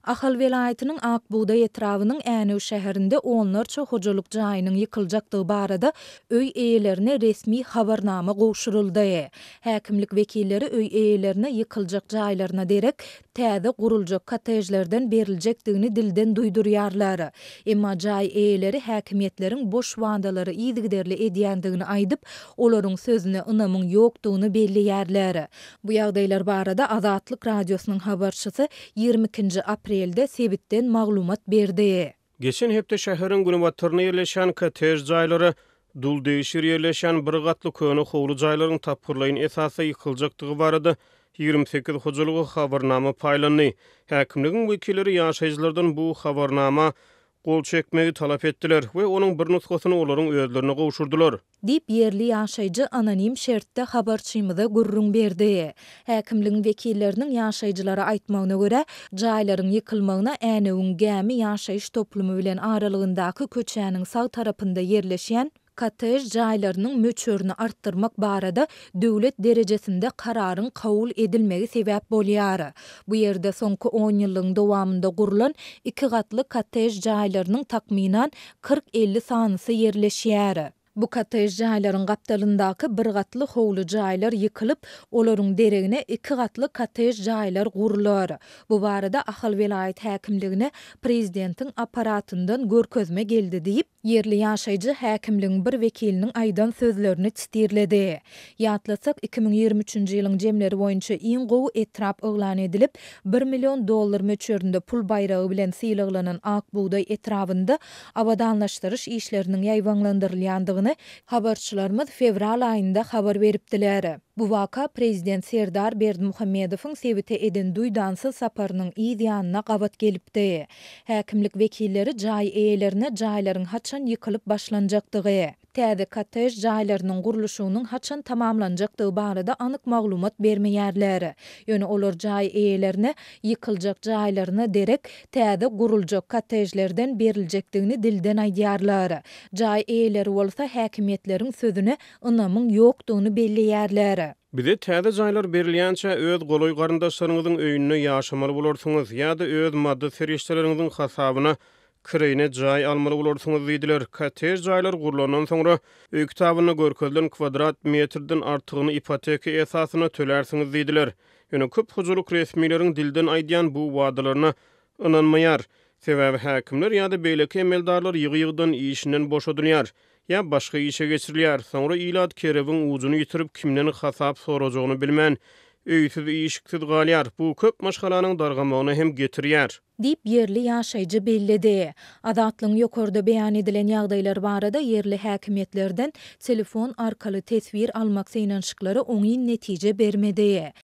Ahal vilayatynyň Akbuğday etrawynyň Änew şäherinde onlarça hojalyk jaýynyň ýykyljakdygy barada öý eýelerine resmi habarnama gowşuruldy. Häkimlik wekilleri öý eýelerine ýykyljak jaýlaryna derek täze guruljak kottejlerden beriljekdigini dilden duýdurýarlar. Emma jaý eýeleri häkimiýetleriň boş wandalary ýygyderli edýändigini aýdyp, olaryň sözüne ynamyň ýokdugyny belliýärler. Bu ýagdaýlar barada Azatlyk radiosynyň habarçysy 22 aprelde sebitten maglumat berdi. Geçen hepde şäheriň günebatlaryna ýerleşen kottej jaýlary dul değişir ýerleşen bir gatly köne howly jaýlaryň tapgyrlaýyn esasy ýykyljakdygy barada 28 hojalygy habarnama paýlandy. Häkimligiň wekilleri ýaşaýjylardan bu habarnama gol çekmegi talap etdiler we onuň bir nusgasyny olaryň özlerine gowşurdular. Dip yerli ýaşaýjy anonim şertde habarçymyza gurrun berdi. Häkimligiň wekilleriniň ýaşaýjylara aýtmagyna görä, jaýlaryň ýykylmagyna Änewiň gämi ýaşaýyş toplumy bilen aralygyndaky köçäniň sag tarapynda ýerleşýän kottej jaýlarynyň möçörüni artdyrmak barada döwlet derejesinde kararyň kabul edilmegi sebäp bolýar. Bu ýerde soňky 10 ýylyň dowamında gurulan 2 gatly kottej jaýlarynyň takminan 40-50 sanysy ýerleşýär. Bu kottej jaýlaryň gapdalyndaky bir gatly howly jaýlar ýykylyp, olaryň deregine 2 gatly kottej jaýlar gurular. Bu barada Ahal vilayat häkimligine prezidentiň aparatyndan görkezme geldi diýip, yerli ýaşaýjy häkimligiň bir wekiliniň aýdan sözlerini çytyrlady. Ýatlasak 2023-nji ýylyň jemleri boýunça iň gowy etrap oglan edilip, $1 million möçöründe pul bayragy bilen sylaklanan Akbuğday etrawynda abadanlaşdyryş işleriniň ýaýwanlandyrylýandygyny habarçylarymyz fevral aýynda habar beripdiler. Bu vaka Prezident Serdar Berdimuhammedowyň sebite eden duýdansy saparynyň ýa-ýanyna gabat gelipdi. Häkimlik wekilleri jaý eýelerine jaýlaryň haçan ýykylyp başlanjakdygy, täze kottej jaýlarynyň guruluşynyň haçan tamamlanjakdygy barada anyk maglumat bermeýärler. Ýöne olar jaý eýelerine ýykyljak jaýlaryna derek täze guruljak kottejlerden beriljekdigini dilden aýdýarlar. Jaý eýeleri bolsa häkimiýetleriň sözüne ynamyň ýokdugyny belliýärler. Bize täze jaýlar berilýänçe öz goloý garyndaşlaryňyzyň öýünde ýaşamaly bolarsyňyz ýa-da öz maddi serýeşleriňiziň hasabyna kireyne jaý almaly bolarsyňyz diýdiler. Kottej jaýlar gurulandan soňra öý kitabyna görkezlen kvadrat metrden artygyny ipoteka esasyna tölersiňiz diýdiler. Ýöne köp hojalyk resmiýleriň dilden aýdýan bu wadalaryna ynanmaýar. Sebäbi häkimler ýa-da beýleki emeldarlar ýygy-ýygydan işinden boşadylýar. Ya başga işe geçirilýär. Soňra ilad kerebiň ujuny ýitirip kimden hasap sorajagyny bilmän, öýsiz işiksiz galýar. Bu köp maşgalanyň dargamagyna hem getirýär. Dip yerli ýaşaýjy bellidi. Azatlyň ýokarda beýan edilen ýagdaýlar barada yerli häkimiýetlerden telefon arkaly tesbir almak synanşyklary oňy netije bermedi.